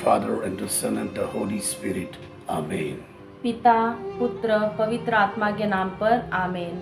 Father, and the Son, and the Holy Spirit. Amen. पिता, पुत्र, पवित्र आत्मा के नाम पर आमीन।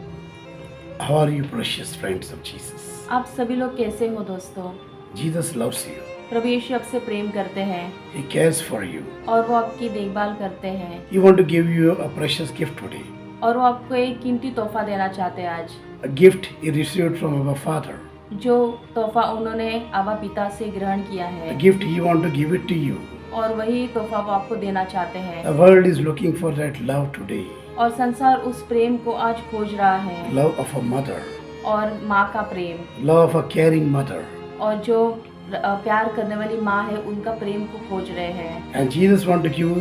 How are you, precious friends of Jesus? आप सभी लोग कैसे हो दोस्तों? Jesus loves you. प्रभु यीशु आपसे प्रेम करते हैं He cares for you. और वो आपकी देखभाल करते हैं He wants to give you a precious gift today. और वो आपको एक कीमती तोहफा देना चाहते हैं आज, A gift he received from our Father. जो तोहफा उन्होंने अवा पिता से ग्रहण किया A है gift he wants to give it to you. और वही तोहफा वो आपको देना चाहते हैं। The world is looking for that love today. और संसार उस प्रेम को आज खोज रहा है, Love of a mother. और माँ का प्रेम, Love of a caring mother. और जो प्यार करने वाली माँ है उनका प्रेम को खोज रहे हैं। And Jesus wants to give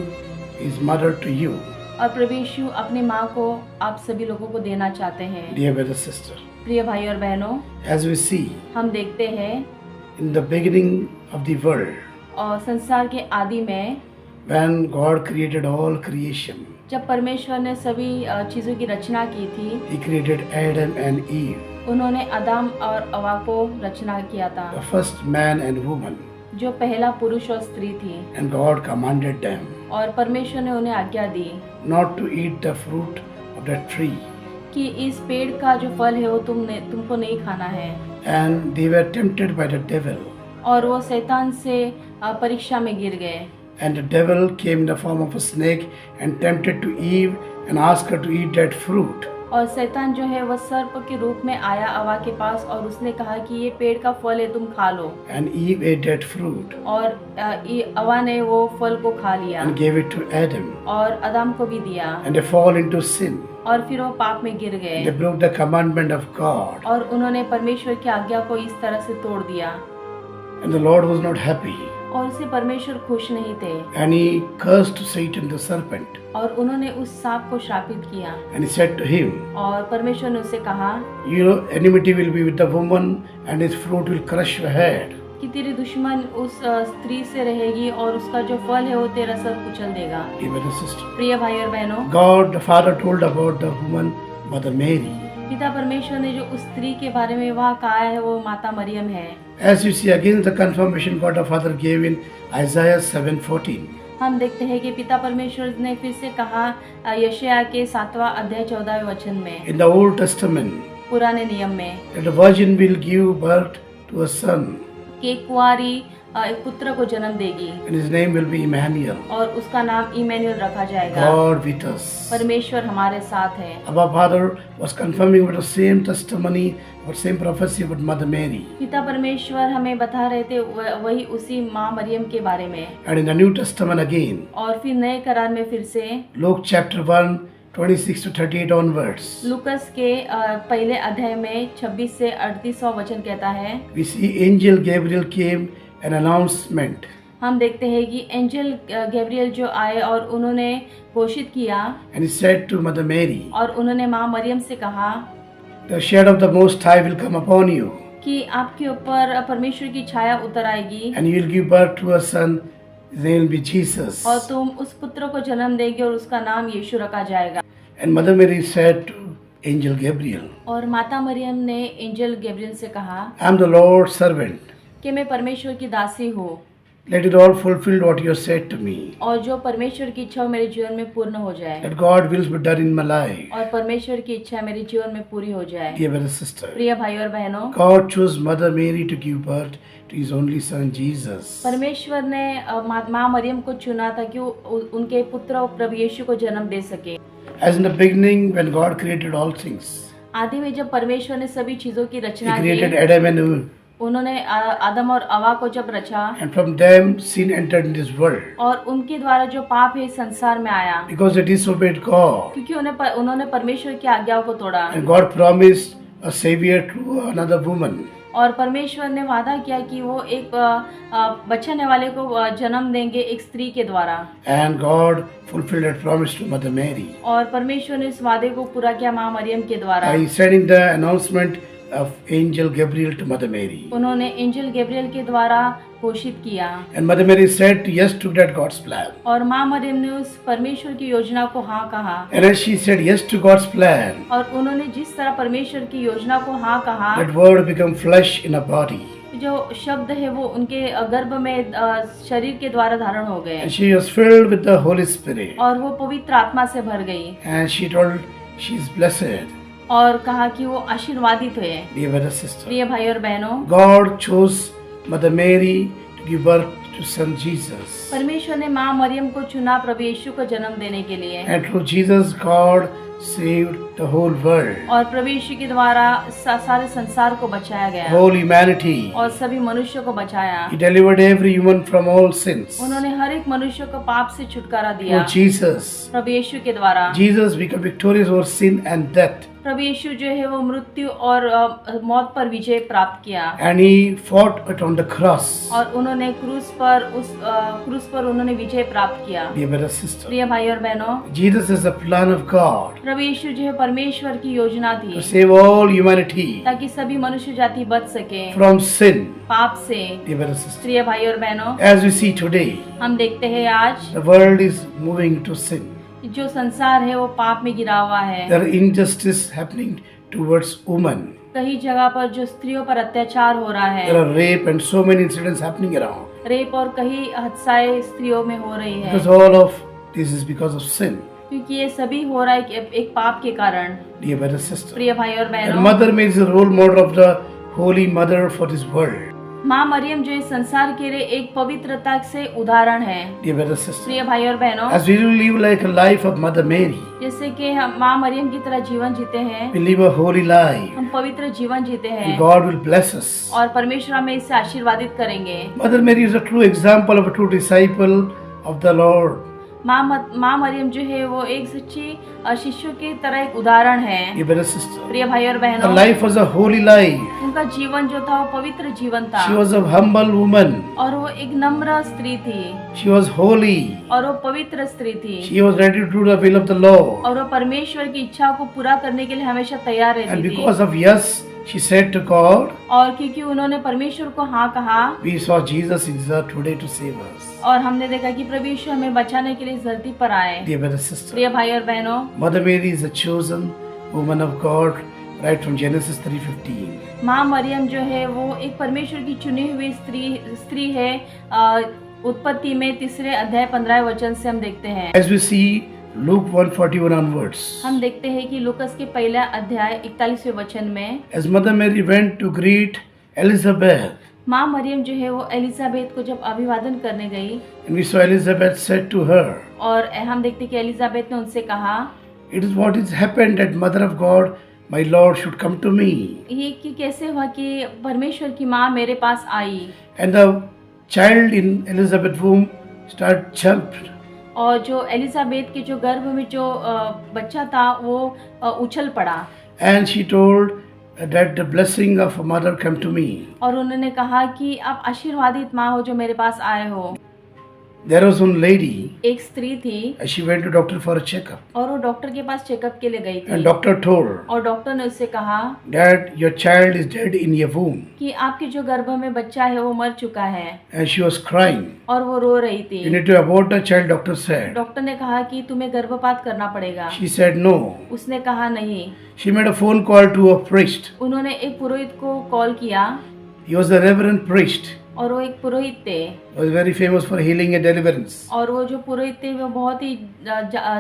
his mother to you, और प्रभु यीशु अपनी माँ को आप सभी लोगों को देना चाहते हैं। dear brother, sister. प्रिय भाई और बहनों, As we see हम देखते हैं in the beginning of the world, और संसार के आदि में when God created all creation, जब परमेश्वर ने सभी चीज़ों की रचना की थी, he created Adam and Eve, उन्होंने आदम और अवा को रचना किया था, the first man and woman, जो पहला पुरुष और स्त्री थी। and God commanded them और परमेश्वर ने उन्हें आज्ञा दी not to eat the fruit of that tree, कि इस पेड़ का जो फल है वो तुमको नहीं खाना है। and they were tempted by the devil, और वो शैतान से परीक्षा में गिर गए। and the devil came in the form of a snake and tempted to Eve and asked her to eat that fruit. और शैतान जो है वह सर्प के रूप में आया अवा के पास और उसने कहा कि ये पेड़ का फल है, तुम खा लो। And Eve ate that fruit और अवा ने वो फल को खा लिया and gave it to Adam, और आदम को भी दिया, and they fall into sin. और फिर वो पाप में गिर गए They broke the commandment of God, और उन्होंने परमेश्वर की आज्ञा को इस तरह से तोड़ दिया and the Lord was not happy, और उससे परमेश्वर खुश नहीं थे। and he cursed Satan the serpent, और उन्होंने उस सांप को श्रापित किया and he said to him, और परमेश्वर ने उससे कहा your enmity will be with the woman, and his fruit will crush your head. कि तेरी दुश्मन उस स्त्री से रहेगी और उसका जो फल है वो तेरा सर कुचल देगा। Dear brother, sister, प्रिय भाई और बहनों, God the Father told about the woman, Mother Mary. पिता परमेश्वर ने जो उस स्त्री के बारे में वहाँ कहा है वो माता मरियम है। As you see again the confirmation God the Father gave in Isaiah 7:14. हम देखते हैं कि पिता परमेश्वर ने फिर से कहा यशायाह के 7वां अध्याय 14वें वचन में, In the Old Testament, पुराने नियम में, that the virgin will give birth to a son, कि कुंवारी एक पुत्र को जन्म देगी and his name will be Emmanuel, और उसका नाम इमैनुअल रखा जाएगा। God with us. परमेश्वर हमारे साथ है। Our Father was confirming with the same testimony or same prophecy about Mother Mary. पिता परमेश्वर हमें बता रहे थे वही उसी माँ मरियम के बारे में। And in the New Testament again, और फिर नए करार में फिर से Luke chapter 1, 26 to 38 onwards, लूकस के पहले अध्याय में 26 से 38वां वचन कहता है, we see angel Gabriel came an announcement, हम देखते हैं कि एंजल गैब्रियल जो आए और उन्होंने घोषित किया and he said to Mother Mary, और उन्होंने माँ मरियम से कहा the shadow of the Most High will come upon you, कि आपके ऊपर परमेश्वर की छाया उतर आएगी and you will give birth to a son, his name will be Jesus. और तुम उस पुत्र को जन्म देंगे और उसका नाम यीशु रखा जाएगा। And Mother Mary said to angel Gabriel, और माता मरियम ने एंजल गैब्रियल से कहा I am the Lord's servant. कि मैं परमेश्वर की दासी हूँ Let it all fulfill what you have said to me. और जो परमेश्वर की इच्छा मेरे जीवन में पूर्ण हो जाए, That God wills be done in my life. और परमेश्वर की इच्छा मेरे जीवन में पूरी हो जाए। Dear brother, sister, प्रिय भाई और बहनों, God chose Mother Mary to give birth to his only son Jesus. परमेश्वर ने माँ मरियम को चुना था कि उनके पुत्र प्रभु यीशु को जन्म दे सके। As in the beginning, when God created all things, आदि में जब परमेश्वर ने सभी चीजों की he रचना created की, Adam and Eve, उन्होंने आदम और अवा को जब रचा and from them sin entered in this world. और उनके द्वारा जो पाप है इस संसार में आया, Because they disobeyed God, क्योंकि उन्होंने परमेश्वर की आज्ञाओं को तोड़ा and God promised a savior to another woman. और परमेश्वर ने वादा किया कि वो एक बचाने वाले को जन्म देंगे एक स्त्री के द्वारा, And God fulfilled that promise to Mother Mary और परमेश्वर ने इस वादे को पूरा किया माँ मरियम के द्वारा। by sending the announcement of angel Gabriel to Mother Mary. उन्होंने एंजल गैब्रियल के द्वारा घोषित किया And Mother Mary said yes to that God's plan. और माँ मरियम ने उस परमेश्वर की योजना को हाँ कहा And as she said yes to God's plan, और उन्होंने जिस तरह परमेश्वर की योजना को हाँ कहा, that word became flesh in a body. जो शब्द है वो उनके गर्भ में शरीर के द्वारा धारण हो गए And she was filled with the Holy Spirit. और वो पवित्र आत्मा से भर गई And she told, she is blessed. और कहा कि वो आशीर्वादित हुए। Dear brother, sister, प्रिय भाई और बहनों, God chose Mother Mary to give birth to Son Jesus. परमेश्वर ने माँ मरियम को चुना प्रभु यीशु को जन्म देने के लिए And through Jesus, God saved the whole world, और प्रभु यीशु के द्वारा सारे संसार को बचाया गया whole humanity. और सभी मनुष्यों को बचाया। He delivered every human from all sins. उन्होंने हर एक मनुष्य को पाप से छुटकारा Through दिया Jesus, प्रभु यीशु के द्वारा। Jesus became victorious over sin and death. प्रभु यीशु जो है वो मृत्यु और मौत पर विजय प्राप्त किया And he fought it on the cross. और उन्होंने क्रूस पर उन्होंने विजय प्राप्त किया। Dear brother, sister, प्रिय भाई और बहनों, Jesus is the plan of God प्रभु यीशु जो है परमेश्वर की योजना to थी save all humanity ताकि सभी मनुष्य जाति बच सके from sin. पाप से। Dear brother, sister, प्रिय भाई और बहनों, as we see today, हम देखते हैं आज the world is moving to sin. जो संसार है वो पाप में गिरा हुआ है। There are injustice happening towards women. कई जगह पर जो स्त्रियों पर अत्याचार हो रहा There है, are rape and so many incidents happening around. Rape और कई हत्याएं स्त्रियों में हो रही है Because all of this is because of sin. क्योंकि ये सभी हो रहा है एक पाप के कारण। Dear brother, sister, प्रिय भाई और and बहनों, Mother Mary is the role model of the Holy Mother for this world. माँ मरियम जो इस संसार के लिए एक पवित्रता से उदाहरण है। Dear brother, sister, प्रिय भाई और बहनों, as we live like a life of Mother Mary, जैसे कि हम माँ मरियम की तरह जीवन जीते हैं, we live a holy life, हम पवित्र जीवन जीते and हैं God will bless us. और परमेश्वर हमें इससे आशीर्वादित करेंगे। Mother Mary is a true example of a true disciple of the Lord. माँ मरियम जो है वो एक सच्ची शिष्यों की तरह एक उदाहरण है। Dear brother, sister, प्रिय भाई और her बहनों, life was a holy life. उनका जीवन जो था वो पवित्र जीवन था She was a humble woman. और वो एक नम्र स्त्री थी She was holy. और वो पवित्र स्त्री थी She was ready to do the will of the Lord. और वो परमेश्वर की इच्छा को पूरा करने के लिए हमेशा तैयार And रहती थी। because of yes, she said to God, और क्योंकि उन्होंने परमेश्वर को हाँ कहा we saw Jesus is there today to save us. और हमने देखा कि प्रभु यीशु हमें बचाने के लिए इस धरती पर आए। Dear brother, sister, प्रिय भाई और बहनों, Mother Mary is a chosen woman of God right from Genesis 3:15. माँ मरियम जो है वो एक परमेश्वर की चुनी हुई स्त्री है। उत्पत्ति में 3 अध्याय 15 वचन से हम देखते हैं। As we see Luke 1:41 onwards, हम देखते हैं कि लूकस के पहला अध्याय 41वें वचन में as Mother Mary went to greet Elizabeth, माँ मरियम जो है वो एलिजाबेथ को जब अभिवादन करने गई and we saw Elizabeth said to her, और हम देखते हैं कि एलिजाबेथ ने उनसे कहा, it is what has happened that Mother of God, my Lord, should come to me. ये कि कैसे हुआ कि परमेश्वर की माँ मेरे पास आई And the child in Elizabeth's womb started jumped. और जो एलिजाबेथ के जो गर्भ में जो बच्चा था वो उछल पड़ा And she told that the blessing of a mother come to me. और उन्होंने कहा कि आप आशीर्वादित माँ हो जो मेरे पास आए हो। There was one lady, एक स्त्री थी she went to doctor for a checkup. और वो डॉक्टर के पास चेकअप के लिए गई And थी doctor told और डॉक्टर ने उससे कहा that your child is dead in your womb. कि आपके जो गर्भ में बच्चा है वो मर चुका है And she was crying. और वो रो रही You थी। need to abort the child, doctor said. Doctor ने कहा कि तुम्हें गर्भपात करना पड़ेगा। She said no. उसने कहा नहीं। She made a phone call to a priest. उन्होंने एक पुरोहित को कॉल किया He was a reverend priest. और वो एक पुरोहित थे He was very famous for healing and deliverance. और वो जो पुरोहित थे वो बहुत ही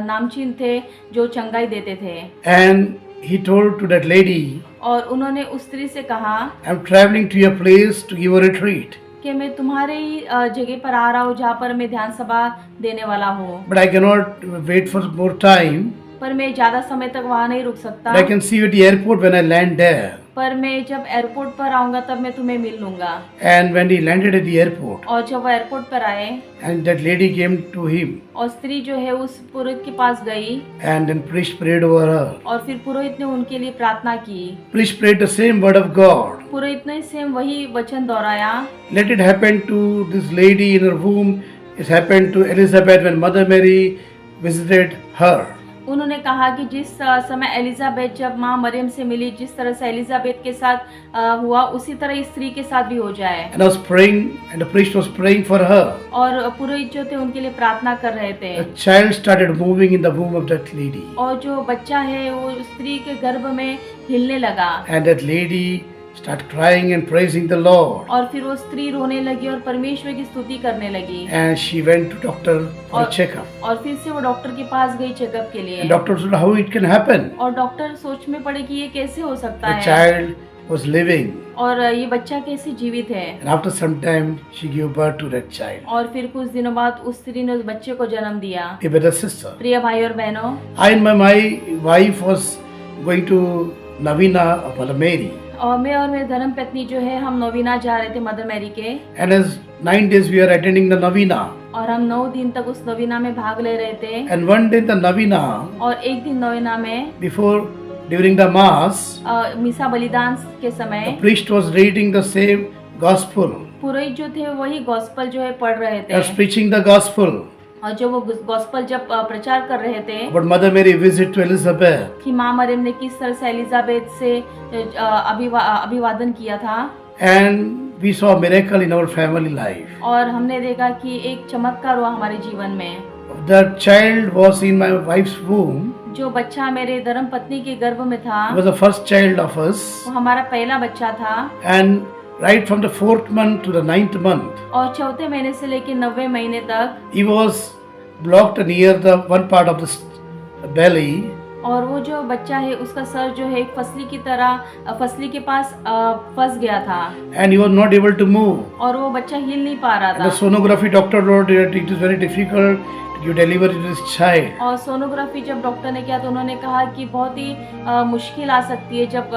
नामचीन थे जो चंगाई देते थे। And he told to that lady, और उन्होंने उस स्त्री से कहा I'm traveling to your place to give a retreat. कि मैं तुम्हारे ही जगह पर आ रहा हूँ जहाँ पर मैं ध्यान सभा देने वाला हूँ, But I cannot wait for more time. पर मैं ज्यादा समय तक वहाँ नहीं रुक सकता। But I can see you at the airport when I land there. पर मैं जब एयरपोर्ट पर आऊंगा तब मैं तुम्हें मिल लूंगा। And when he landed at the airport, और जब वो एयरपोर्ट पर आए and that lady came to him, और स्त्री जो है उस पुरोहित के पास गई and then priest prayed over her. और फिर पुरोहित ने उनके लिए प्रार्थना की। Priest prayed the same word of God. पुरोहित ने सेम वही वचन दोहराया। Let it happen to this lady in her womb. It happened to Elizabeth when Mother Mary visited her. उन्होंने कहा कि जिस समय एलिजाबेथ जब माँ मरियम से मिली, जिस तरह से एलिजाबेथ के साथ हुआ उसी तरह इस स्त्री के साथ भी हो जाए। And I was praying, and the priest was praying for her. और पुरोहित जो थे उनके लिए प्रार्थना कर रहे थे। The child started moving in the womb of that lady. और जो बच्चा है वो स्त्री के गर्भ में हिलने लगा। And that lady start crying and praising the Lord. और फिर वो स्त्री रोने लगी और परमेश्वर की स्तुति करने लगी। And she went to doctor for a checkup. और फिर से वो डॉक्टर के पास गई चेकअप के लिए। And doctor said how it can happen. और डॉक्टर सोच में पड़े कि ये कैसे हो सकता The है, child was living. और ये बच्चा कैसे जीवित है। And after some time she gave birth to that child. और फिर कुछ दिनों बाद उस स्त्री ने उस बच्चे को जन्म दिया। A better sister. प्रिय भाई और बहनों, I and my wife was going to Navina of Mother Mary. और मैं और मेरी धर्म पत्नी जो है हम नवीना जा रहे थे मदर मैरी के। And as 9 days we are attending the Navina. और हम 9 दिन तक उस नवीना में भाग ले रहे थे। And one day in the Navina, और एक दिन नवीना में during the Mass, मिसा बलिदान के the समय priest was reading the same gospel. पुरोहित जो थे वही गॉस्पल जो है पढ़ रहे He was थे। preaching the gospel और जो वो गॉस्पल जब प्रचार कर रहे थे about Mother Mary visit to Elizabeth. कि माँ मरियम ने किस तरह से एलिजाबेथ से अभिवादन किया था। And we saw a miracle in our family life. और हमने देखा कि एक चमत्कार हुआ हमारे जीवन में। The child was in my wife's womb. जो बच्चा मेरे धर्म पत्नी के गर्भ में था He was the first child of us. वो हमारा पहला बच्चा था। And right from the 4th month to the 9th month, और 4थे महीने से लेकर 9वें महीने तक he was blocked near the one part of the belly. और वो जो बच्चा है उसका सर जो है एक फसली की तरह फसली के पास फंस गया था। And he was not able to move. और वो बच्चा हिल नहीं पा रहा And the था। sonography doctor wrote that it is very difficult to give delivery to this child. और सोनोग्राफी जब डॉक्टर ने किया तो उन्होंने कहा कि बहुत ही मुश्किल आ सकती है जब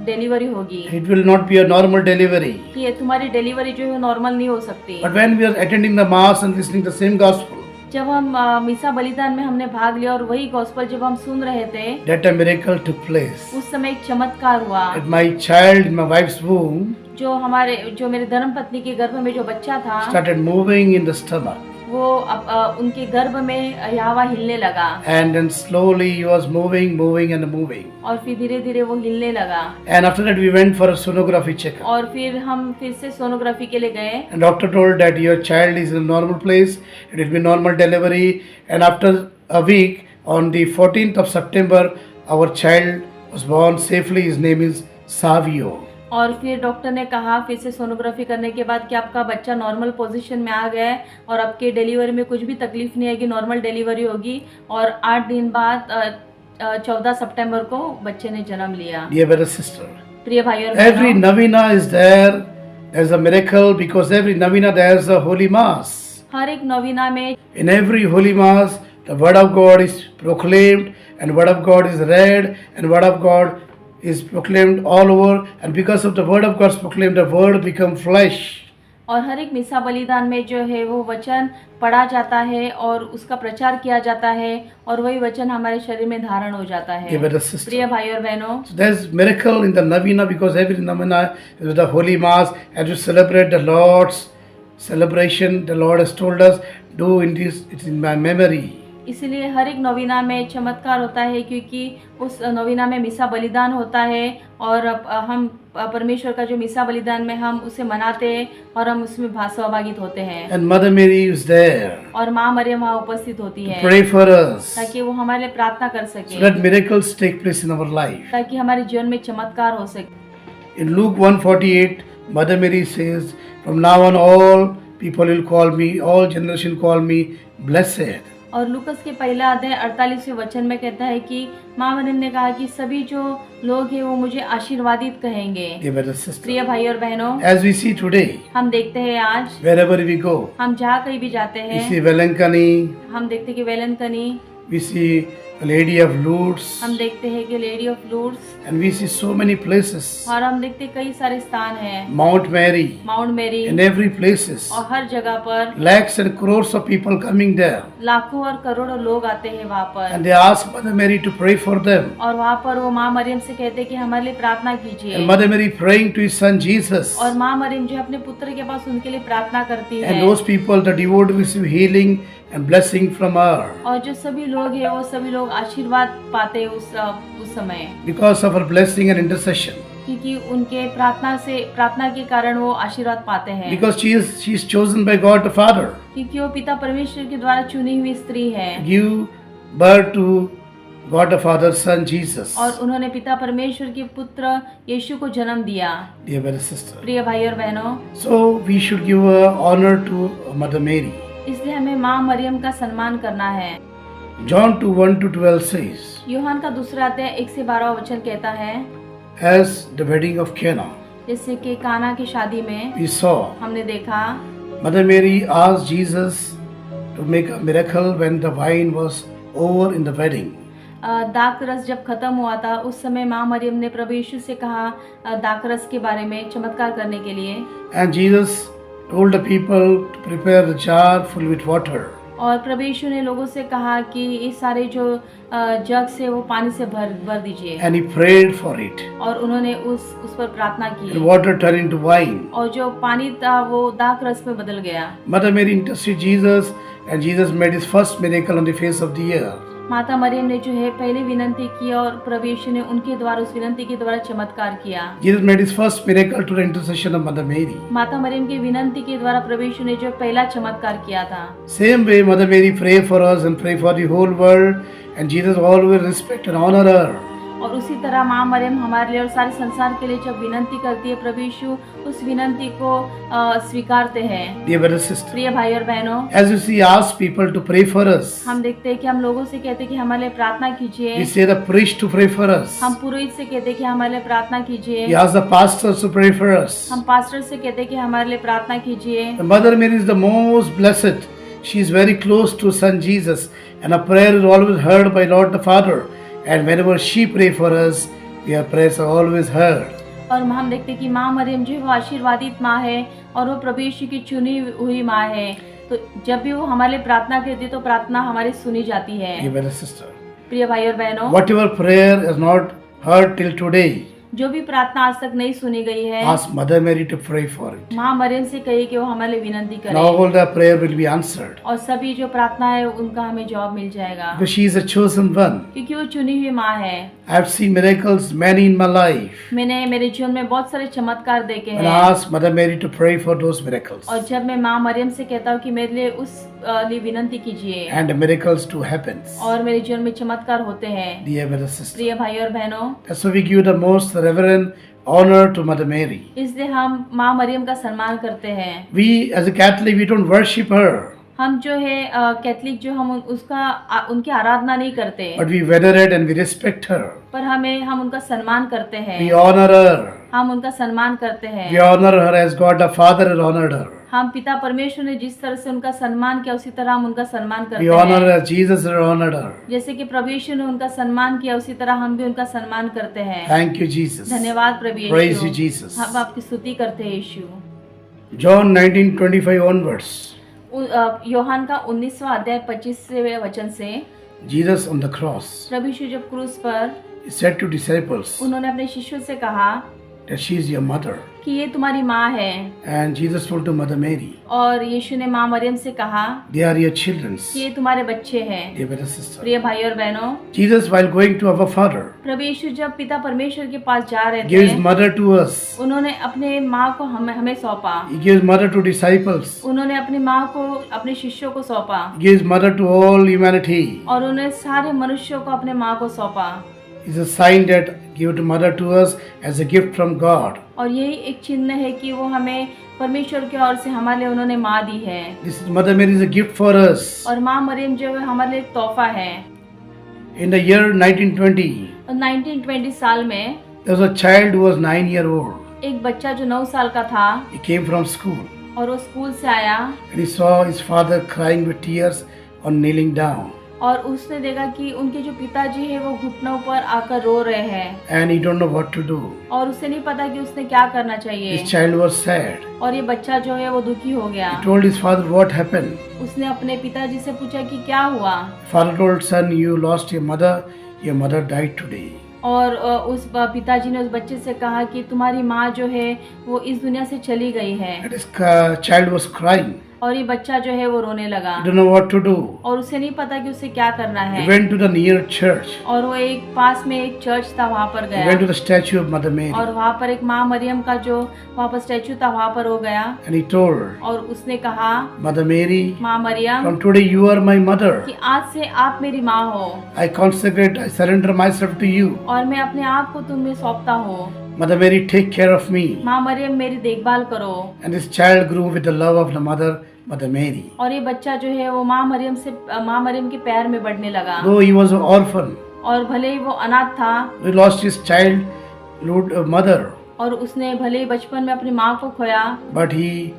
डिलीवरी होगी, It will not be a normal delivery. कि ये तुम्हारी डिलीवरी जो है नॉर्मल नहीं हो सकती। But when we are attending the Mass and listening the same gospel, जब हम मिसा बलिदान में हमने भाग लिया और वही गॉस्पल जब हम सुन रहे थे that a miracle took place. उस समय एक चमत्कार हुआ। That my child in my wife's womb जो मेरे धर्म पत्नी के गर्भ में जो बच्चा था started moving in the stomach. वो उनके गर्भ में यावा हिलने लगा। And then slowly he was moving and moving. और फिर धीरे धीरे वो हिलने लगा। And after that we went for a sonography checkup. और फिर हम फिर से सोनोग्राफी के लिए गए। And doctor told that your child is in a normal place, it will be normal delivery. And after a week, on the 14th of September, our child was born safely. His name is Savio. और फिर doctor ने कहा फिर से sonography करने के बाद कि आपका बच्चा नॉर्मल पोजीशन में आ गया है और आपके डिलीवरी में कुछ भी तकलीफ नहीं आएगी, नॉर्मल डिलीवरी होगी। और 8 दिन बाद 14 सितंबर को बच्चे ने जन्म लिया। Dear brother sister, प्रिय भाई और every बहनों, Navina is there. There's a miracle because every Navina there's a holy mass. हर एक नवीना में In every holy mass, the word of God is proclaimed, and word of God is read, and word of God is proclaimed all over. And because of the word of God is proclaimed, the word become flesh. और हर एक मिसा बलिदान में जो है वो वचन पढ़ा जाता है और उसका प्रचार किया जाता है और वही वचन हमारे शरीर में धारण हो जाता है। Dear brother, sister. प्रिय भाई और बहनों, So there's miracle in the Navina because every Navina is with the holy mass. As we celebrate the Lord's celebration, the Lord has told us, do in this, it's in my memory. इसलिए हर एक नवीना में चमत्कार होता है क्योंकि उस नवीना में मिसा बलिदान होता है और हम परमेश्वर का जो मिसा बलिदान में हम उसे मनाते हैं और हम उसमें सहभागित होते हैं। And Mother Mary is there. और माँ मरियम वहाँ उपस्थित होती है Pray for us. ताकि वो हमारे लिए प्रार्थना कर सके, So that miracles take place in our life. ताकि हमारे जीवन में चमत्कार हो सके। In Luke 1:48, Mother Mary says, from now on all people will call me, all generation call me blessed. और लूकस के पहला अध्याय 48वें वचन में कहता है कि माँ मरियम ने कहा कि सभी जो लोग हैं वो मुझे आशीर्वादित कहेंगे। Dear brother, sister, प्रिय भाई और बहनों, as we see today, हम देखते हैं आज wherever we go, हम जहाँ कहीं भी जाते we हैं see Velankani, हम देखते हैं कि वेलनकनी, we see a Lady of Lourdes, हम देखते हैं कि Lady of Lourdes, and we see so many places, और हम देखते हैं कई सारे स्थान हैं, Mount Mary, माउंट मेरी, in every places, और हर जगह पर lakhs and crores of people coming there, लाखों और करोड़ों लोग आते हैं वहाँ पर। and they ask Mother Mary to pray for them, और वहाँ पर वो माँ मरियम से कहते हैं कि हमारे लिए प्रार्थना कीजिए। and Mother Mary praying to His Son Jesus, और माँ मरियम जो है अपने पुत्र के पास उनके लिए प्रार्थना करती है। and those people, the devotees, receive healing and blessing from her और जो सभी लोग हैं वो सभी लोग आशीर्वाद पाते हैं उस समय, because of her blessing and intercession. क्योंकि उनके प्रार्थना के कारण वो आशीर्वाद पाते हैं। Because she is chosen by God the Father, क्योंकि वो पिता परमेश्वर के द्वारा चुनी हुई स्त्री है। give birth to God the Father, Son, Jesus. और उन्होंने पिता परमेश्वर के पुत्र यीशु को जन्म दिया। Dear brother, sister. प्रिय भाई और बहनों, So we should give honor to Mother Mary. इसलिए हमें माँ मरियम का सम्मान करना है। John 2:1-12 says, यूहन्ना का दूसरा अध्याय 1 से 12 वचन कहता है, as the wedding of Cana, जैसे कि काना की शादी में we saw हमने देखा Mother Mary asked Jesus to make a miracle when the wine was over in the wedding. दाखरस जब खत्म हुआ था उस समय माँ मरियम ने प्रभु यीशु से कहा दाखरस के बारे में चमत्कार करने के लिए। And Jesus told the people to prepare the jar full with water. और प्रभु यीशु ने लोगों से कहा कि इस सारे जो जग से वो पानी से भर दीजिए। And he prayed for it. और उन्होंने उस पर प्रार्थना की। And water turned into wine. और जो पानी था वो दाखरस में बदल गया। Mother Mary interceded Jesus, and Jesus made his first miracle on the face of the earth. माता मरियम ने जो है पहली विनंती की और प्रभु यीशु ने उनके द्वारा उस विनंती के द्वारा चमत्कार किया। Jesus made his first miracle to the intercession of Mother Mary. माता मरियम की विनंती के द्वारा प्रभु यीशु ने जो पहला चमत्कार किया था। Same way Mother Mary pray for us and pray for the whole world, and Jesus always respect and honor her. और उसी तरह माँ मरियम हमारे लिए और सारे संसार के लिए जब विनंती करती है प्रभु यीशु उस विनंती को स्वीकारते हैं। Dear brothers and sisters, प्रिय भाई और बहनों, as you see, ask people to pray for us. हम देखते हैं कि हम लोगों से कहते हैं कि हमारे लिए प्रार्थना कीजिए। We say the priest to pray for us. हम पुरोहित से कहते हैं कि हमारे लिए प्रार्थना कीजिए। We ask the pastors to pray for us. हम पास्टर से कहते हैं कि हमारे लिए प्रार्थना कीजिए। The Mother Mary is the most blessed. She is very close to Son Jesus, and her prayer is always heard by Lord the Father. And whenever she pray for us, your prayers are always heard. और हम देखते हैं कि माँ मरियम जो है वो आशीर्वादित माँ है और वो प्रभु यीशु की चुनी हुई माँ है। तो जब भी वो हमारे लिए प्रार्थना करती है तो प्रार्थना हमारी सुनी जाती है। Dear brother, sister, प्रिय भाई और बहनों, whatever prayer is not heard till today, जो भी प्रार्थना आज तक नहीं सुनी गई है, ask Mother Mary to pray for it. माँ मरियम से कहिए कि वो हमारे लिए विनंती And करे all the prayer will be answered. और सभी जो प्रार्थना है उनका हमें जवाब मिल जाएगा, Because she is a chosen one. क्योंकि वो चुनी हुई माँ है। I have seen miracles many in my life. मैंने मेरे जीवन में बहुत सारे चमत्कार देखे And I हैं ask Mother Mary to pray for those miracles. और जब मैं माँ मरियम से कहता हूँ कि मेरे लिए उस लिए विनंती कीजिए And the miracles to happen. और मेरे जीवन में चमत्कार होते हैं। Dear brother, sister. प्रिय भाई और बहनों, That's why we give the most reverend honor to Mother Mary. इसलिए हम माँ मरियम का सम्मान करते हैं। We as a Catholic, we don't worship her, हम जो है कैथलिक जो हम उनकी आराधना नहीं करते, but we venerate and we respect her. पर हम उनका सम्मान करते हैं। We honor her. हम उनका सम्मान करते We हैं। honor her as God the Father has honored her. हम पिता परमेश्वर ने जिस तरह से उनका सम्मान किया उसी तरह हम उनका सम्मान करते We honor her हैं। as Jesus has honored her. जैसे कि प्रभु यीशु ने उनका सम्मान किया उसी तरह हम भी उनका सम्मान करते हैं। Thank you, Jesus. धन्यवाद प्रभु Praise you, यीशु। Jesus. हम आपकी स्तुति करते हैं यीशु। John 19:25 onwards, योहान का 19वां अध्याय 25वें वचन से, Jesus on the cross, प्रभु यीशु जब क्रूस पर, he said to disciples उन्होंने अपने शिष्यों से कहा that she is your mother. कि ये तुम्हारी माँ है। And Jesus told to Mother Mary, और यीशु ने माँ मरियम से कहा they are your children. कि ये तुम्हारे बच्चे हैं। Dear brother, sister. प्रिय भाई और बहनों, Jesus, while going to our Father, प्रभु यीशु जब पिता परमेश्वर के पास जा रहे gave his थे, mother to us. उन्होंने अपने माँ को हमें सौंपा। He gave his mother to disciples. उन्होंने अपनी माँ को अपने शिष्यों को सौंपा He gave his mother to all humanity. और उन्हें सारे मनुष्यों को अपने माँ को सौंपा। It's a sign that given to mother to us as a gift from God. और यही एक चिन्ह है कि वो हमें परमेश्वर की ओर से हमारे लिए उन्होंने माँ दी है। This is Mother Mary is a gift for us. और माँ मरियम जो है हमारे लिए एक तोहफा है। In the year 1920, 1920 साल में there was a child who was 9 years old. एक बच्चा जो 9 साल का था He came from school और वो स्कूल से आया and he saw his father crying with tears on kneeling down. और उसने देखा कि उनके जो पिताजी है वो घुटनों पर आकर रो रहे हैं And he don't know what to do. और उसे नहीं पता कि उसने क्या करना चाहिए। This child was sad. और ये बच्चा जो है वो दुखी हो गया। He told his father what happened. उसने अपने पिताजी से पूछा कि क्या हुआ। Father told son, you lost your mother. Your mother died today. और उस पिताजी ने उस बच्चे से कहा कि तुम्हारी माँ जो है वो इस दुनिया से चली गई है। And this child was crying. और ये बच्चा जो है वो रोने लगा He didn't know what to do. और उसे नहीं पता कि उसे क्या करना He है। went to the near church. और वो एक पास में एक चर्च था, वहाँ पर He went to गया the statue of Mother और Mary. वहाँ पर एक माँ मरियम का जो वहाँ पर स्टैचू था वहाँ पर हो गया And he told, और उसने कहा, Mother Mary, माँ Maryam from today you are my mother. कि आज से आप मेरी माँ हो I consecrate, I surrender myself to you. और मैं अपने आप को तुम्हें सौंपता हूँ। Mother Mary, take care of me. माँ मरियम मेरी देखभाल करो। And this child grew with the love of the Mother Mary. और ये बच्चा जो है वो माँ मरियम के पैर में बढ़ने लगा। Though he was an orphan, और भले ही वो अनाथ था he lost his mother, और उसने भले ही बचपन में अपनी माँ को खोया, but he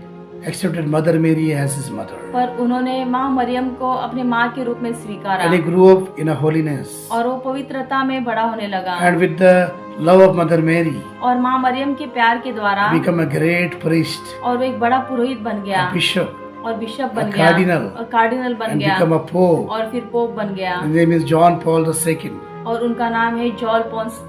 accepted Mother Mary as his mother. पर उन्होंने माँ मरियम को अपने माँ के रूप में स्वीकारा And he grew up in a holiness. और वो पवित्रता में बड़ा होने लगा And with the love of Mother Mary, और माँ मरियम के प्यार के द्वारा he became a great priest, और वो एक बड़ा पुरोहित बन गया a bishop, और बिशप a बन गया cardinal, और कार्डिनल बन and गया become a pope. और फिर पोप बन गया His name is John Paul II. और उनका नाम है John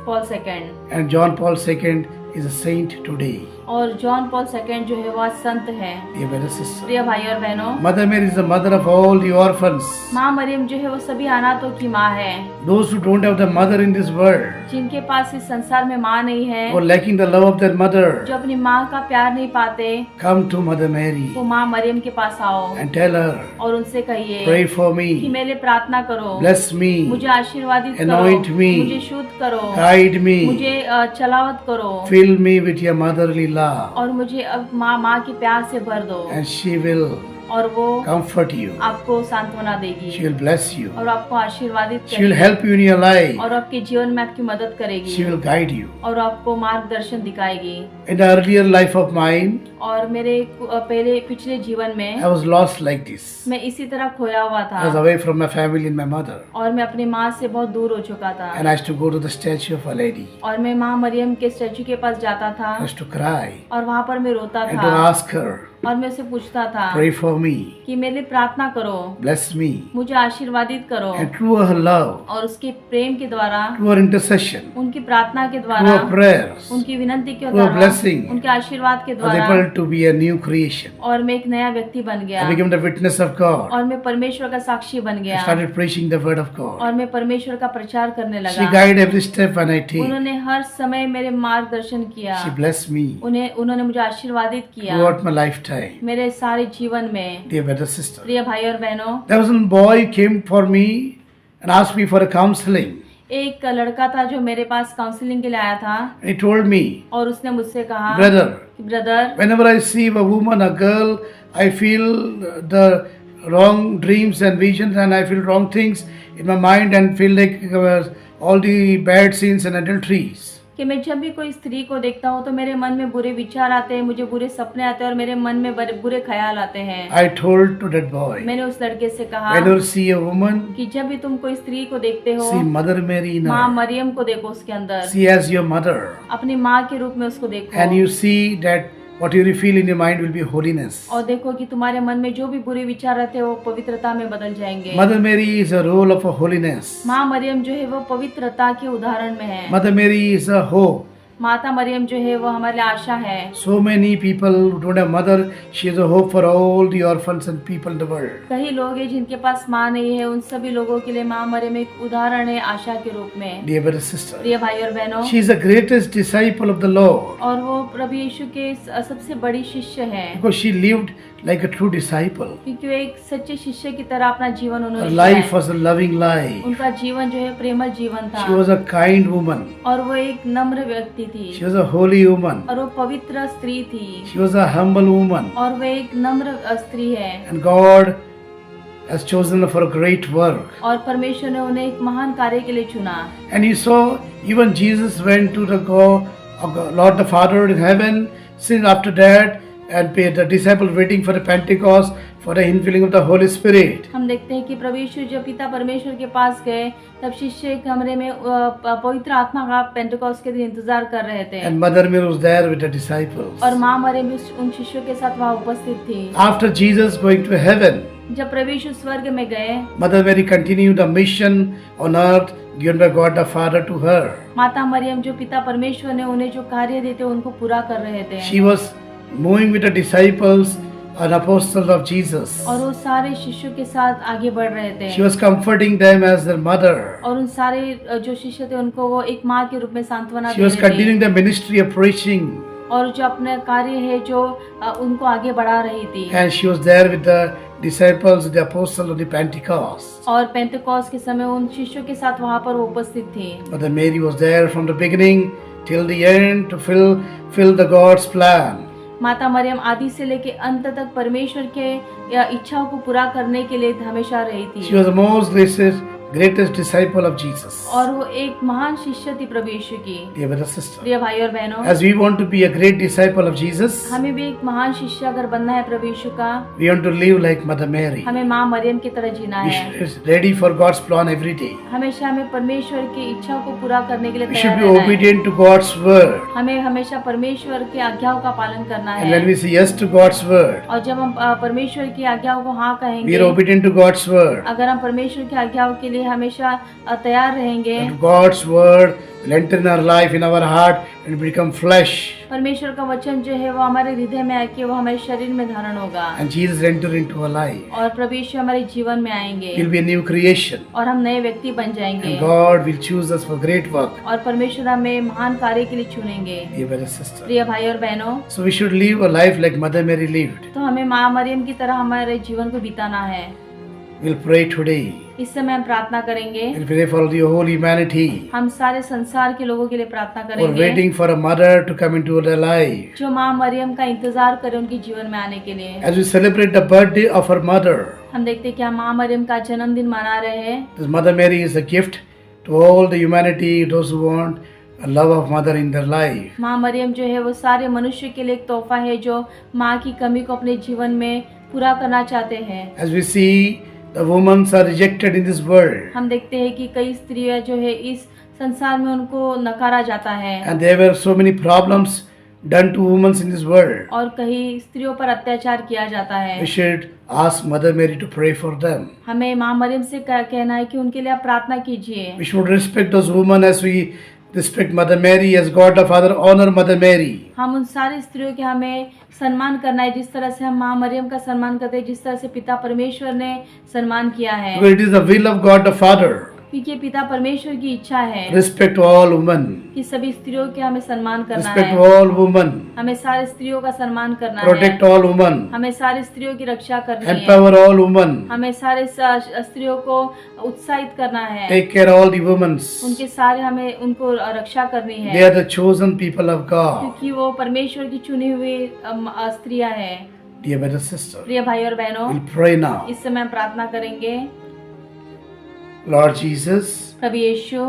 Paul second. And John Paul II is a saint today. और जॉन पॉल सेकंड जो है वह संत है। Dear brothers and sisters, प्रिय भाई और बहनों, Mother Mary is the mother of all the orphans. माँ मरियम जो है वो सभी अनाथों की माँ है। Those who don't have the mother in this world, जिनके पास इस संसार में माँ नहीं है, or lacking the love of their mother, जो अपनी माँ का प्यार नहीं पाते, come to Mother Mary वो माँ मरियम के पास आओ and tell her, और उनसे कहिए pray for कि me, मेरे लिए प्रार्थना करो, bless me, मुझे आशीर्वादित करो, anoint me, मुझे शुद्ध करो, guide me, मुझे चलावत करो fill me with your motherly love, और मुझे अब माँ के प्यार से भर दो and she will और वो comfort you. आपको सांत्वना देगी She will bless you. और आपको आशीर्वादित She will करेगी help you in your life. और आपके जीवन में आपकी मदद करेगी She will guide you. और आपको मार्गदर्शन दिखाएगी। In the earlier life of mine, और मेरे पिछले जीवन में I was lost like this. मैं इसी तरह खोया हुआ I was था away from my family and my mother. और मैं अपनी माँ से बहुत दूर हो चुका था And I used to go to the statue of a lady. और मैं माँ मरियम के स्टैचू के पास जाता था I used to cry और वहाँ पर मैं रोता and to था ask her, और मैं उसे पूछता था pray for me, कि मेरे लिए प्रार्थना करो, bless me. मुझे आशीर्वादित करो And through her love, और उसके प्रेम के द्वारा, through her intercession, उनकी प्रार्थना के through द्वारा, her prayers, उनकी विनंती के through her द्वारा, blessing, उनके आशीर्वाद के I was द्वारा able to be a new creation. और मैं एक नया व्यक्ति बन गया I became the witness of God. और मैं परमेश्वर का साक्षी बन I गया started preaching the word of God. और मैं परमेश्वर का प्रचार करने She लगा। guided every step when I take. उन्होंने हर समय मेरे मार्गदर्शन किया, She blessed me उन्होंने मुझे आशीर्वादित किया throughout my lifetime. मेरे सारे जीवन में। Dear brother, sister, प्रिय भाई और बहनों, there was one boy came for me and asked me for a counseling. एक लड़का था जो मेरे पास काउंसलिंग के लिए आया था And he told me, और उसने मुझसे कहा, brother, brother, whenever I see a woman, a girl, I feel the wrong dreams and visions, and I feel wrong things in my mind and feel like all the bad sins and adulteries. कि मैं जब भी कोई स्त्री को देखता हूँ तो मेरे मन में बुरे विचार आते हैं, मुझे बुरे सपने आते हैं और मेरे मन में बुरे ख्याल आते हैं। I told to that boy, मैंने उस लड़के से कहा whenever you see a woman, कि जब भी तुम कोई स्त्री को देखते हो, see Mother Mary in माँ her. मरियम को देखो उसके अंदर, See as your mother. अपनी माँ के रूप में उसको देखो And you see that what you feel in your mind will be holiness. और देखो कि तुम्हारे मन में जो भी बुरे विचार रहते हैं वो पवित्रता में बदल जाएंगे। Mother Mary is a role of a holiness. माँ मरियम जो है वो पवित्रता के उदाहरण में है। Mother Mary is a hope. माता मरियम जो है वो हमारे लिए आशा है। So many people who don't have mother, she is a hope for all the orphans and people in the world. कई लोग हैं जिनके पास माँ नहीं है, उन सभी लोगों के लिए माँ मरियम एक उदाहरण है आशा के रूप में। Dear brother, sister, प्रिय भाई और बहनों, she is the greatest disciple of the Lord और वो प्रभु यीशु के सबसे बड़ी शिष्य है because she lived like a true disciple. क्योंकि वो एक सच्चे शिष्य की तरह अपना जीवन Her उन्होंने life Jiya was a loving life. है। उनका जीवन जो है प्रेमल जीवन था She was a kind woman. और वो एक नम्र व्यक्ति थी She was a holy woman. और वो पवित्र स्त्री थी She was a humble woman. और वो एक नम्र स्त्री है And God has chosen her for a great work. और परमेश्वर ने उन्हें एक महान कार्य के लिए चुना। And you saw even Jesus went to the Lord the Father in heaven. Since after that, and the disciples waiting for the Pentecost for the infilling of the Holy Spirit. हम देखते हैं कि प्रभु यीशु जब पिता परमेश्वर के पास गए तब शिष्य कमरे में पवित्र आत्मा का पेंटेकोस्ट के दिन इंतजार कर रहे थे And Mother Mary was there with the disciples. और माँ मरियम भी उन शिष्यों के साथ वहाँ उपस्थित थी। After Jesus going to heaven, जब प्रभु यीशु स्वर्ग में गए, Mother Mary continued the mission on earth given by God the Father to her. माता मरियम जो पिता परमेश्वर ने उन्हें जो कार्य देते उनको पूरा कर रहे थे। She was moving with the disciples an apostle of Jesus. और वो सारे शिष्यों के साथ आगे बढ़ रहे थे She was comforting them as their mother. और उन सारे जो शिष्य थे उनको वो एक माँ के रूप में सांत्वना She दे was रहे थे continuing the ministry of preaching, और जो अपना कार्य है जो उनको आगे बढ़ा रही थी and she was there with the disciples, the apostles of the Pentecost. और पेंटेकोस्ट के समय उन शिष्यों के साथ वहाँ पर वो उपस्थित थी। Mother Mary was there from the beginning till the end to fill the God's plan. माता मरियम आदि से लेके अंत तक परमेश्वर के इच्छाओं को पूरा करने के लिए हमेशा रही थी She was the most greatest disciple of Jesus. और वो एक महान शिष्य थी प्रभु यीशु की। Dear brother, sister, प्रिय भाई और बहनों, as we want to be a great disciple of Jesus, हमें भी एक महान शिष्य अगर बनना है प्रभु यीशु का, we want to live like Mother Mary. हमें माँ मरियम की तरह जीना We है। should be ready for God's plan every day. हमेशा हमें परमेश्वर की इच्छा को पूरा करने के लिए We should तैयार be रहना है। obedient to God's word. हमें हमेशा परमेश्वर की आज्ञाओं का पालन करना And when है we say yes to God's word, और जब हम परमेश्वर की आज्ञाओं को हाँ we कहेंगे, are obedient to God's word. अगर हम परमेश्वर की आज्ञाओं के लिए हमेशा तैयार रहेंगे, And God's word will enter in our life, in our heart, and become flesh. परमेश्वर का वचन जो है वो हमारे हृदय में आके वो हमारे शरीर में धारण होगा And Jesus enter into our life. और प्रभु यीशु हमारे जीवन में आएंगे We'll be a new creation. और हम नए व्यक्ति बन जाएंगे And God will choose us for great work. और परमेश्वर हमें महान कार्य के लिए चुनेंगे। Dear brother, sister. प्रिय भाई और बहनों, So we should live a life like Mother Mary lived. तो हमें माँ मरियम की तरह हमारे जीवन को बिताना है। We'll pray today. इस समय हम प्रार्थना करेंगे, We'll pray for the whole humanity हम सारे संसार के लोगों के लिए प्रार्थना who are करेंगे waiting for a mother to come into their life. जो माँ मरियम का इंतजार करे उनके जीवन में आने के लिए। As we celebrate the birthday of her mother, हम देखते हैं कि हम माँ मरियम का जन्मदिन मना रहे हैं। this Mother Mary is a gift to all the humanity, those who want a love of mother in their life. माँ मरियम जो है वो सारे मनुष्य के लिए एक तोहफा है जो माँ की कमी को अपने जीवन में पूरा करना चाहते हैं। As we see, the women are rejected in this world, हम देखते हैं कि कई स्त्रियां जो है इस संसार में उनको नकारा जाता है and there were so many problems done to women in this world. और कई स्त्रियों पर अत्याचार किया जाता है। We should ask Mother Mary to pray for them. हमें माँ मरियम से कहना है कि उनके लिए आप प्रार्थना कीजिए। We should respect those women as we respect Mother Mary, as God the Father honor Mother Mary. हम उन सारी स्त्रियों के हमें सम्मान करना है जिस तरह से हम माँ मरियम का सम्मान करते हैं, जिस तरह से पिता परमेश्वर ने सम्मान किया है, Because it is the will of God the Father. क्योंकि पिता परमेश्वर की इच्छा है Respect all women. कि सभी स्त्रियों के हमें सम्मान करना Respect है। all women. हमें सारे स्त्रियों का सम्मान करना Protect है। all women. हमें सारी स्त्रियों की रक्षा करनी है। Empower all women. हमें सारे स्त्रियों को उत्साहित करना है। Take care all the women. उनके सारे हमें उनको रक्षा करनी They है are the chosen people of God. क्योंकि वो परमेश्वर की चुनी हुई स्त्रियां हैं। Dear brother, sister, प्रिय भाई और बहनों, we'll pray now. इस समय हम प्रार्थना करेंगे। Lord Jesus, Prabhu Yeshu,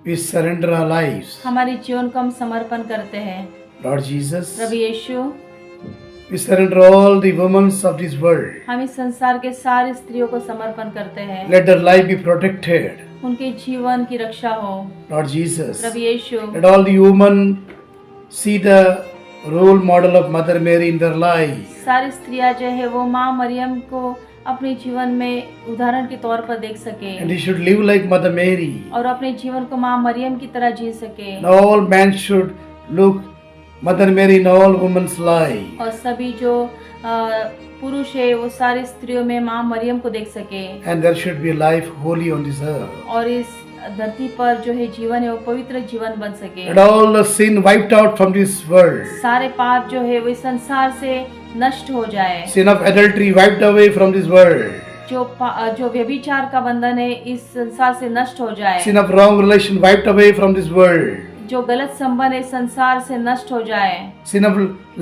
we surrender our lives. हमारे जीवन को हम समर्पण करते हैं। Lord Jesus, Prabhu Yeshu, we surrender all the women of this world. हम इस संसार के सारी स्त्रियों को समर्पण करते हैं। Let their life be protected. उनके जीवन की रक्षा हो। Lord Jesus, Prabhu Yeshu, let all the women see the role model of Mother Mary in their life. सारी स्त्रियां जो है वो माँ मरियम को अपने जीवन में उदाहरण के तौर पर देख सके And they should live like Mother Mary. और अपने जीवन को माँ मरियम की तरह जी सके And all men should look Mother Mary in all women's life. और सभी जो पुरुष है वो सारी स्त्रियों में माँ मरियम को देख सके And there should be a life holy on this earth. और इस धरती पर जो है जीवन है वो पवित्र जीवन बन सके। And all the sin wiped out from this world. सारे पाप जो है वो इस संसार से नष्ट हो जाए। Sin of adultery wiped away from this world. जो व्यभिचार का बंधन है इस संसार से नष्ट हो जाए। Sin of wrong relation wiped away from this world. जो गलत संबंध है संसार से नष्ट हो जाए। Sin of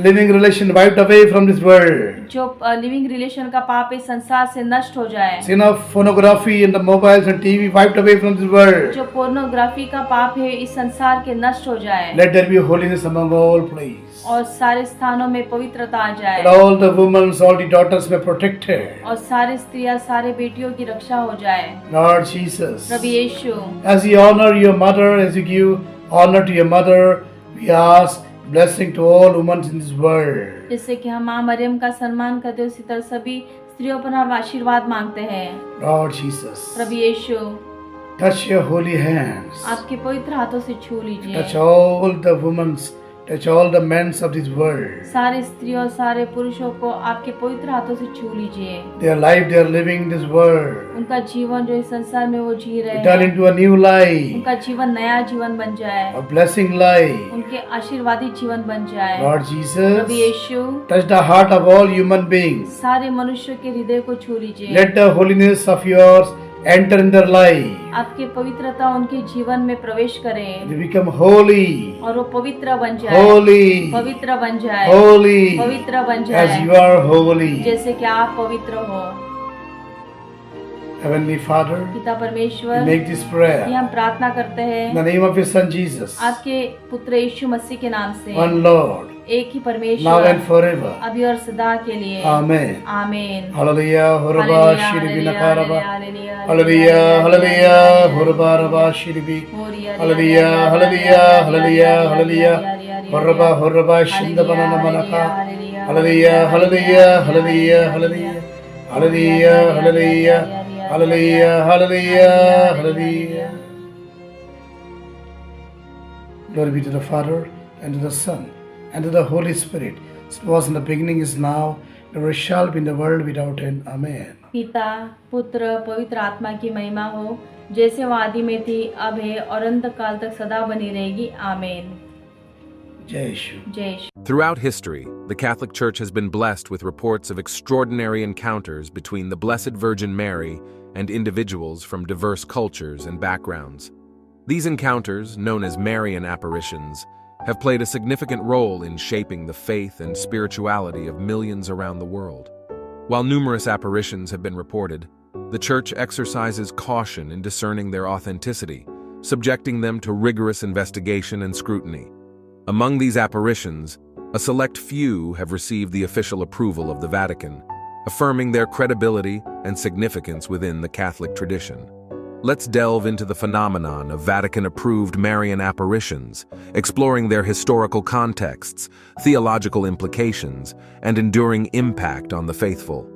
living relation wiped away from this world. जो लिविंग रिलेशन का पाप है संसार से नष्ट हो जाए। Sin of pornography and the mobiles and TV wiped away from this world. जो पोर्नोग्राफी का पाप है इस संसार के नष्ट हो जाए Let there be holiness among all places. और सारे स्थानों में पवित्रता आ And जाए all the women, all the daughters may protected. और सारे स्त्रियां सारे बेटियों की रक्षा हो जाए। Lord Jesus, Prabhu Yeshu, as you honor your mother, as you give honor to your mother, we ask blessing to all women in this world. जैसे कि हम माँ मरियम का सम्मान करते हैं उसी तरह सभी स्त्रियों पर हम आशीर्वाद मांगते हैं। Lord Jesus, Prabhu Yeshu, touch your holy hands. आपके पवित्र हाथों से छू लीजिए Touch all the women touch all the men of this world. सारे स्त्रियों सारे पुरुषों को आपके पवित्र हाथों से छू लीजिए। Their life they are living in this world. उनका जीवन जो इस संसार में वो जी रहे Turn हैं, into a new life, उनका जीवन नया जीवन बन जाए, a blessing life. उनके आशीर्वादी जीवन बन जाए। Lord Prabhu Jesus, Yeshu, touch the heart of all human beings. सारे मनुष्यों के हृदय को छू लीजिए। Let the holiness of yours enter in their life. आपकी पवित्रता उनके जीवन में प्रवेश करे They become holy, और वो पवित्र बन जाए, holy, पवित्र बन जाए, holy, पवित्र बन as जाए, you are holy. जैसे कि आप पवित्र हो। Heavenly Father, पिता we परमेश्वर, make this ये prayer हम प्रार्थना करते in हैं the name of your Son Jesus, आपके पुत्र यीशु मसीह के नाम से। one Lord, एक ही now परमेश्वर, and forever. अभी और सदा के लिए। Amen. आमीन। Hallelujah, horaba, hallelujah, shiribi hallelujah, nakaraba. Hallelujah, Hallelujah, hallelujah, horaba, raba, shiribi. Hallelujah, hallelujah, hallelujah, hallelujah. Horaba, horaba, shinda banana manaka. Hallelujah, hallelujah, hallelujah, hallelujah. Hallelujah, hallelujah, hallelujah, hallelujah, hallelujah. Glory be to the Father, and to the Son, and to the Holy Spirit. As it was in the beginning, is now, never shall be in the world without end. Amen. पिता पुत्र पवित्र आत्मा की महिमा हो, जैसे वो आदि में थी, अब है और अंत काल तक सदा बनी रहेगी। आमीन। Jai Yeshu. जय यीशु। Throughout history, the Catholic Church has been blessed with reports of extraordinary encounters between the Blessed Virgin Mary and individuals from diverse cultures and backgrounds. These encounters, known as Marian apparitions, have played a significant role in shaping the faith and spirituality of millions around the world. While numerous apparitions have been reported, the Church exercises caution in discerning their authenticity, subjecting them to rigorous investigation and scrutiny. Among these apparitions, a select few have received the official approval of the Vatican, affirming their credibility and significance within the Catholic tradition. Let's delve into the phenomenon of Vatican-approved Marian apparitions, exploring their historical contexts, theological implications, and enduring impact on the faithful.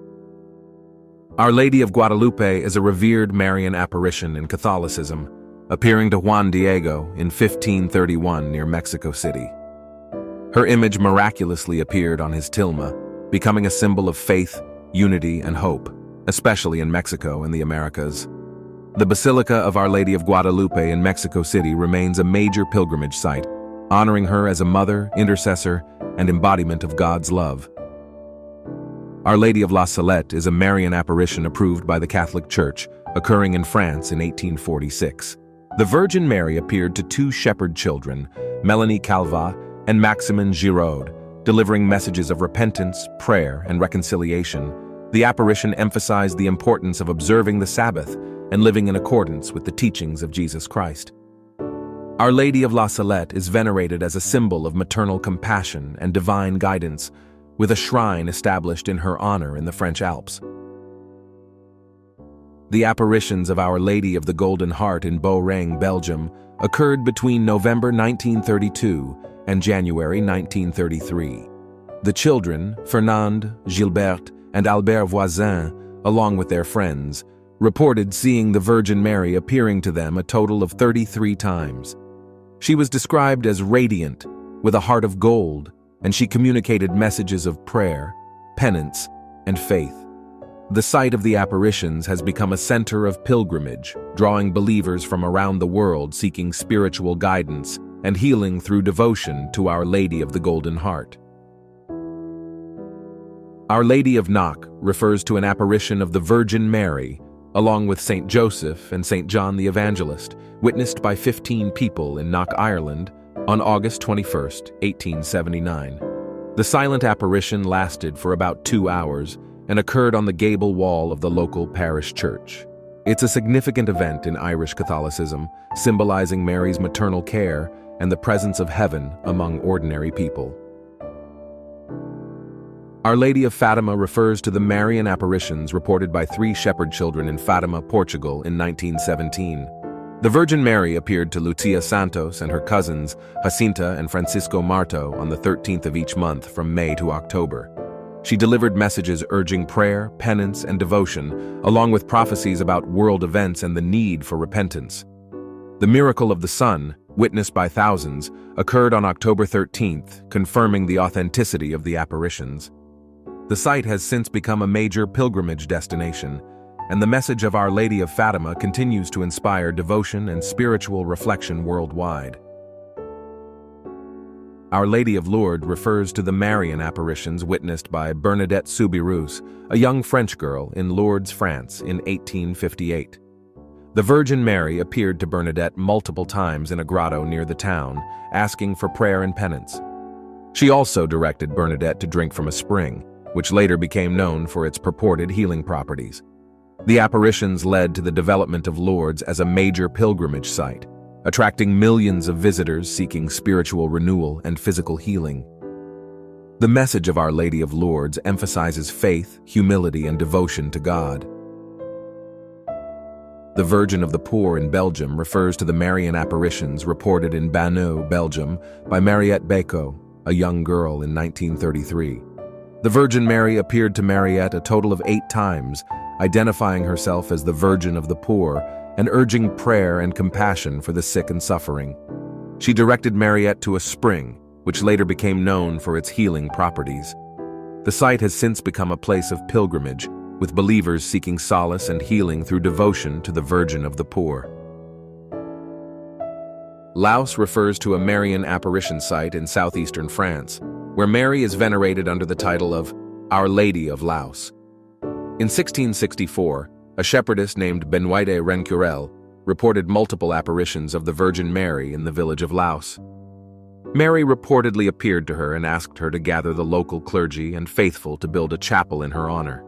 Our Lady of Guadalupe is a revered Marian apparition in Catholicism, appearing to Juan Diego in 1531 near Mexico City. Her image miraculously appeared on his tilma, becoming a symbol of faith, unity, and hope, especially in Mexico and the Americas. The Basilica of Our Lady of Guadalupe in Mexico City remains a major pilgrimage site, honoring her as a mother, intercessor, and embodiment of God's love. Our Lady of La Salette is a Marian apparition approved by the Catholic Church, occurring in France in 1846. The Virgin Mary appeared to two shepherd children, Melanie Calvat and Maximin Giraud, delivering messages of repentance, prayer, and reconciliation. The apparition emphasized the importance of observing the Sabbath and living in accordance with the teachings of Jesus Christ. Our Lady of La Salette is venerated as a symbol of maternal compassion and divine guidance, with a shrine established in her honor in the French Alps. The apparitions of Our Lady of the Golden Heart in Beauraing, Belgium, occurred between November 1932 and January 1933. The children, Fernande, Gilberte, and Albert Voisin, along with their friends, reported seeing the Virgin Mary appearing to them a total of 33 times. She was described as radiant, with a heart of gold, and she communicated messages of prayer, penance, and faith. The site of the apparitions has become a center of pilgrimage, drawing believers from around the world seeking spiritual guidance and healing through devotion to Our Lady of the Golden Heart. Our Lady of Knock refers to an apparition of the Virgin Mary, along with Saint Joseph and Saint John the Evangelist, witnessed by 15 people in Knock, Ireland, on August 21, 1879. The silent apparition lasted for about 2 hours and occurred on the gable wall of the local parish church. It's a significant event in Irish Catholicism, symbolizing Mary's maternal care and the presence of heaven among ordinary people. Our Lady of Fatima refers to the Marian apparitions reported by 3 shepherd children in Fatima, Portugal in 1917. The Virgin Mary appeared to Lucia Santos and her cousins, Jacinta and Francisco Marto, on the 13th of each month from May to October. She delivered messages urging prayer, penance, and devotion, along with prophecies about world events and the need for repentance. The miracle of the sun, witnessed by thousands, occurred on October 13th, confirming the authenticity of the apparitions. The site has since become a major pilgrimage destination, and the message of Our Lady of Fatima continues to inspire devotion and spiritual reflection worldwide. Our Lady of Lourdes refers to the Marian apparitions witnessed by Bernadette Soubirous, a young French girl in Lourdes, France, in 1858. The Virgin Mary appeared to Bernadette multiple times in a grotto near the town, asking for prayer and penance. She also directed Bernadette to drink from a spring, which later became known for its purported healing properties. The apparitions led to the development of Lourdes as a major pilgrimage site, attracting millions of visitors seeking spiritual renewal and physical healing. The message of Our Lady of Lourdes emphasizes faith, humility, and devotion to God. The Virgin of the Poor in Belgium refers to the Marian apparitions reported in Baneu, Belgium, by Mariette Bacot, a young girl in 1933. The Virgin Mary appeared to Mariette a total of 8 times, identifying herself as the Virgin of the Poor and urging prayer and compassion for the sick and suffering. She directed Mariette to a spring, which later became known for its healing properties. The site has since become a place of pilgrimage, with believers seeking solace and healing through devotion to the Virgin of the Poor. Laus refers to a Marian apparition site in southeastern France, where Mary is venerated under the title of Our Lady of Laus. In 1664, a shepherdess named Benoîte Rencurel reported multiple apparitions of the Virgin Mary in the village of Laus. Mary reportedly appeared to her and asked her to gather the local clergy and faithful to build a chapel in her honor.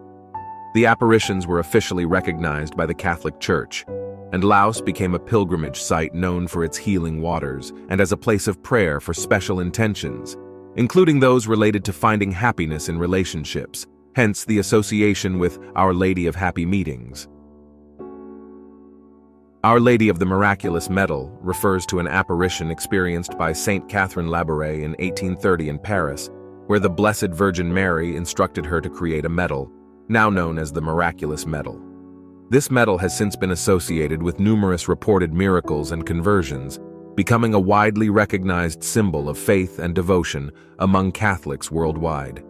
The apparitions were officially recognized by the Catholic Church, and Laus became a pilgrimage site known for its healing waters and as a place of prayer for special intentions, including those related to finding happiness in relationships, hence the association with Our Lady of Happy Meetings. Our Lady of the Miraculous Medal refers to an apparition experienced by Saint Catherine Labouré in 1830 in Paris, where the Blessed Virgin Mary instructed her to create a medal, now known as the Miraculous Medal. This medal has since been associated with numerous reported miracles and conversions, becoming a widely recognized symbol of faith and devotion among Catholics worldwide.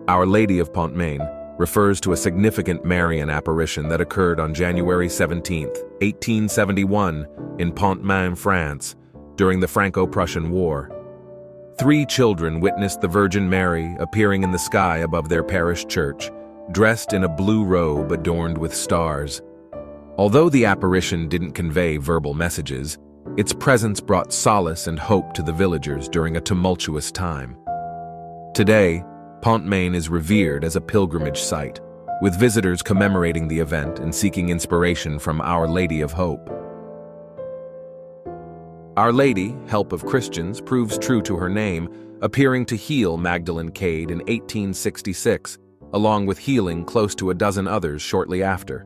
Our Lady of Pont-Main refers to a significant Marian apparition that occurred on January 17, 1871, in Pont-Main, France, during the Franco-Prussian War. 3 children witnessed the Virgin Mary appearing in the sky above their parish church, dressed in a blue robe adorned with stars. Although the apparition didn't convey verbal messages, its presence brought solace and hope to the villagers during a tumultuous time. Today, Pont-Main is revered as a pilgrimage site, with visitors commemorating the event and seeking inspiration from Our Lady of Hope. Our Lady, Help of Christians, proves true to her name, appearing to heal Magdalene Cade in 1866, along with healing close to a dozen others shortly after.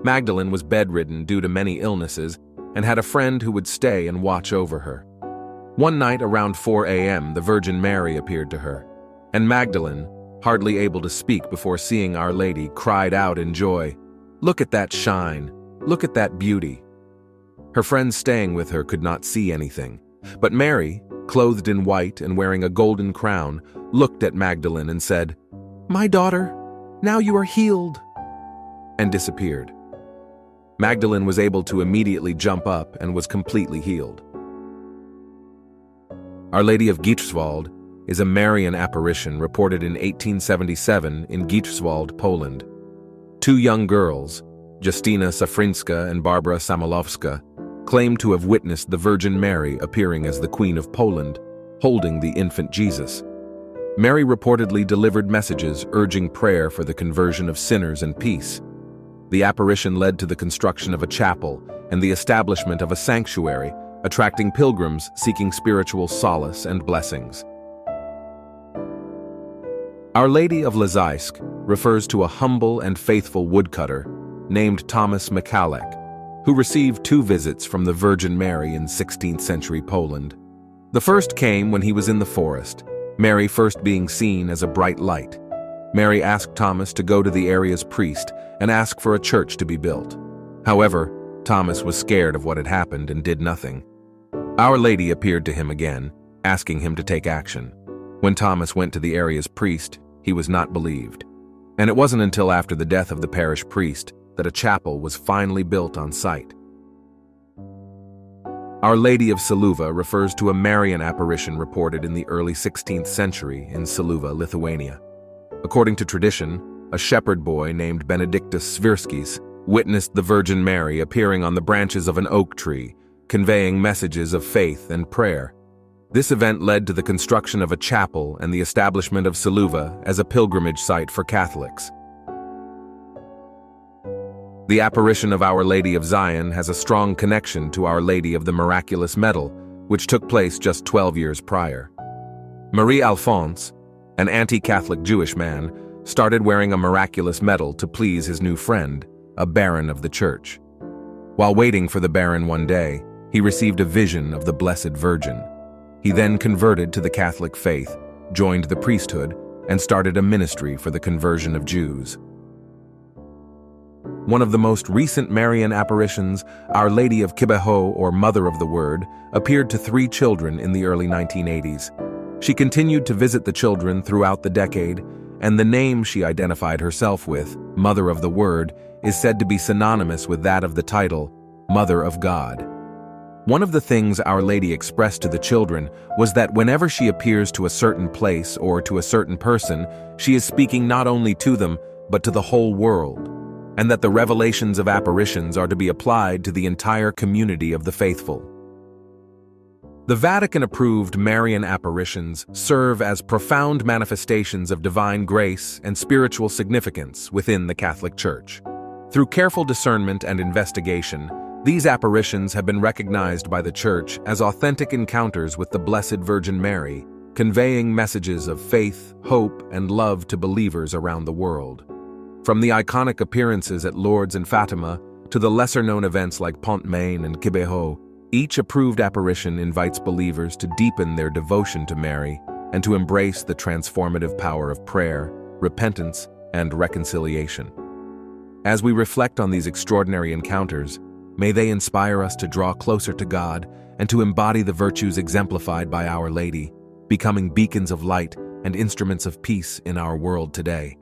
Magdalene was bedridden due to many illnesses and had a friend who would stay and watch over her. One night around 4 a.m., the Virgin Mary appeared to her, and Magdalene, hardly able to speak before seeing Our Lady, cried out in joy, "Look at that shine! Look at that beauty!" Her friends staying with her could not see anything, but Mary, clothed in white and wearing a golden crown, looked at Magdalene and said, "My daughter, now you are healed," and disappeared. Magdalene was able to immediately jump up and was completely healed. Our Lady of Greifswald is a Marian apparition reported in 1877 in Greifswald, Poland. 2 young girls, Justyna Safrinska and Barbara Samolowska, claim to have witnessed the Virgin Mary appearing as the Queen of Poland, holding the infant Jesus. Mary reportedly delivered messages urging prayer for the conversion of sinners and peace. The apparition led to the construction of a chapel and the establishment of a sanctuary, attracting pilgrims seeking spiritual solace and blessings. Our Lady of Lizaysk refers to a humble and faithful woodcutter named Thomas Michalek, who received 2 visits from the Virgin Mary in 16th century Poland. The first came when he was in the forest, Mary first being seen as a bright light. Mary asked Thomas to go to the area's priest and ask for a church to be built. However, Thomas was scared of what had happened and did nothing. Our Lady appeared to him again, asking him to take action. When Thomas went to the area's priest, he was not believed. And it wasn't until after the death of the parish priest that a chapel was finally built on site. Our Lady of Siluva refers to a Marian apparition reported in the early 16th century in Siluva, Lithuania. According to tradition, a shepherd boy named Benedictus Svirskis witnessed the Virgin Mary appearing on the branches of an oak tree, conveying messages of faith and prayer. This event led to the construction of a chapel and the establishment of Siluva as a pilgrimage site for Catholics. The apparition of Our Lady of Zion has a strong connection to Our Lady of the Miraculous Medal, which took place just 12 years prior. Marie Alphonse, an anti-Catholic Jewish man, started wearing a miraculous medal to please his new friend, a baron of the church. While waiting for the baron one day, he received a vision of the Blessed Virgin. He then converted to the Catholic faith, joined the priesthood, and started a ministry for the conversion of Jews. One of the most recent Marian apparitions, Our Lady of Kibeho, or Mother of the Word, appeared to 3 children in the early 1980s. She continued to visit the children throughout the decade, and the name she identified herself with, Mother of the Word, is said to be synonymous with that of the title, Mother of God. One of the things Our Lady expressed to the children was that whenever she appears to a certain place or to a certain person, she is speaking not only to them, but to the whole world, and that the revelations of apparitions are to be applied to the entire community of the faithful. The Vatican-approved Marian apparitions serve as profound manifestations of divine grace and spiritual significance within the Catholic Church. Through careful discernment and investigation, these apparitions have been recognized by the Church as authentic encounters with the Blessed Virgin Mary, conveying messages of faith, hope, and love to believers around the world. From the iconic appearances at Lourdes and Fatima to the lesser-known events like Pont Main and Kibeho, each approved apparition invites believers to deepen their devotion to Mary and to embrace the transformative power of prayer, repentance, and reconciliation. As we reflect on these extraordinary encounters, may they inspire us to draw closer to God and to embody the virtues exemplified by Our Lady, becoming beacons of light and instruments of peace in our world today.